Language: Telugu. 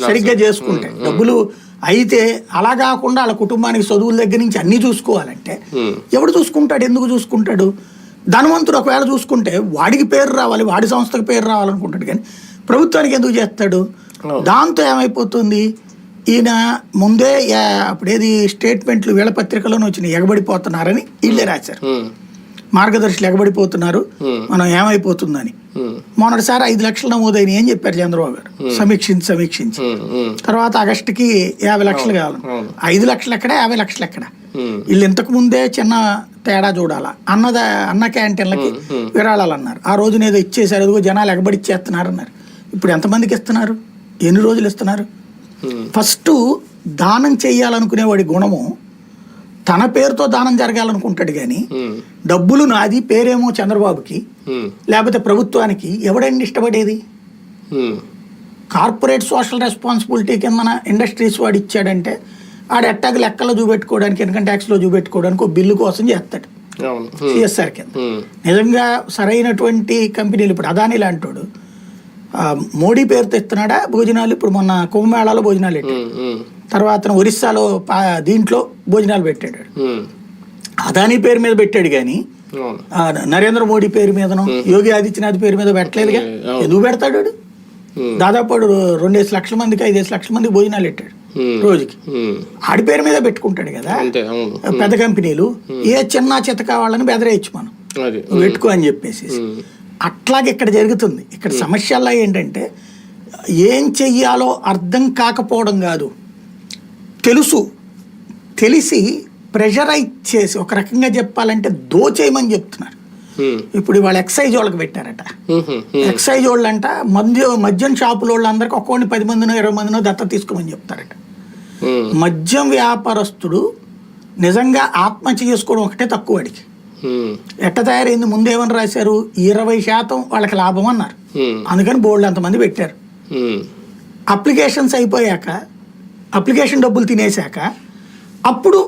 సరిగ్గా చేసుకుంటే డబ్బులు అయితే, అలా కాకుండా వాళ్ళ కుటుంబానికి చదువుల దగ్గర నుంచి అన్ని చూసుకోవాలంటే ఎవడు చూసుకుంటాడు? ఎందుకు చూసుకుంటాడు? ధనవంతుడు ఒకవేళ చూసుకుంటే వాడికి పేరు రావాలి, వాడి సంస్థకి పేరు రావాలనుకుంటాడు, కానీ ప్రభుత్వానికి ఎందుకు చేస్తాడు? దాంతో ఏమైపోతుంది, ఈయన ముందే అప్పుడేది స్టేట్మెంట్లు వీళ్ళ పత్రికలోనే వచ్చినాయి, ఎగబడిపోతున్నారని వీళ్ళే రాశారు, మార్గదర్శులు ఎగబడిపోతున్నారు, మనం ఏమైపోతుందని. మొన్నటిసారి 5 లక్షలు నమోదైన ఏం చెప్పారు చంద్రబాబు గారు, సమీక్షించి తర్వాత ఆగస్టుకి 50 లక్షలు కావాలి. 5 లక్షలు ఎక్కడ, 50 లక్షలు ఎక్కడ? వీళ్ళు ఇంతకు ముందే చిన్న తేడా చూడాలా, అన్న క్యాంటీన్లకి విరాళాలు అన్నారు, ఆ రోజున ఏదో ఇచ్చేసారు, అదిగో జనాలు ఎగబడిచ్చేస్తున్నారు అన్నారు. ఇప్పుడు ఎంతమందికి ఇస్తున్నారు, ఎన్ని రోజులు ఇస్తున్నారు? ఫస్ట్ దానం చెయ్యాలనుకునేవాడి గుణము తన పేరుతో దానం జరగాలనుకుంటాడు, కానీ డబ్బులు నాది పేరేమో చంద్రబాబుకి లేకపోతే ప్రభుత్వానికి ఎవడండి ఇష్టపడేది? కార్పొరేట్ సోషల్ రెస్పాన్సిబిలిటీ కింద ఇండస్ట్రీస్ వాడు ఇచ్చాడంటే ఆడ ఎట్టాగ లెక్కలో చూపెట్టుకోవడానికి, ఇన్కమ్ ట్యాక్స్లో చూపెట్టుకోవడానికి ఒక బిల్లు కోసం చేస్తాడు సిఎస్ఆర్ కింద. నిజంగా సరైనటువంటి కంపెనీలు, ఇప్పుడు అదానీ లాంటోడు మోడీ పేరుతో ఇస్తున్నాడా భోజనాలు? ఇప్పుడు మొన్న కుంభమేళాలో భోజనాలు పెట్టాడు, తర్వాత ఒరిస్సాలో దీంట్లో భోజనాలు పెట్టాడు. అదానీ పేరు మీద పెట్టాడు కానీ నరేంద్ర మోడీ పేరు మీదనో యోగి ఆదిత్యనాథ్ పేరు మీద పెట్టలేదుగా. ఎందుకు పెడతాడు? దాదాపు 2 లక్షల మందికి 5 లక్షల మందికి భోజనాలు పెట్టాడు రోజుకి, ఆడి పేరు మీద పెట్టుకుంటాడు కదా. పెద్ద కంపెనీలు ఏ చిన్న చితక వాళ్ళని బెదరేయచ్చు, మనం పెట్టుకో అని చెప్పేసి. అట్లాగే ఇక్కడ జరుగుతుంది. ఇక్కడ సమస్యల్లో ఏంటంటే ఏం చెయ్యాలో అర్థం కాకపోవడం కాదు, తెలిసి ప్రెషరైజ్ చేసి, ఒక రకంగా చెప్పాలంటే దోచేయమని చెప్తున్నారు. ఇప్పుడు ఇవాళ ఎక్సైజ్ వాళ్ళకి పెట్టారట, ఎక్సైజ్ వాళ్ళు అంట మద్యం షాపుల వాళ్ళందరికీ ఒక్కొక్కడిని 10 మందినో 20 మందినో దత్త తీసుకోమని చెప్తారట. మద్యం వ్యాపారస్తుడు నిజంగా ఆత్మహత్య చేసుకోవడం ఒకటే తక్కువ వాడికి. ఎట్ట తయారైంది? ముందేమని రాశారు, 20% వాళ్ళకి లాభం అన్నారు, అందుకని బోర్డు అంతమంది పెట్టారు. అప్లికేషన్స్ అయిపోయాక, అప్లికేషన్ డబ్బులు తినేశాక అప్పుడు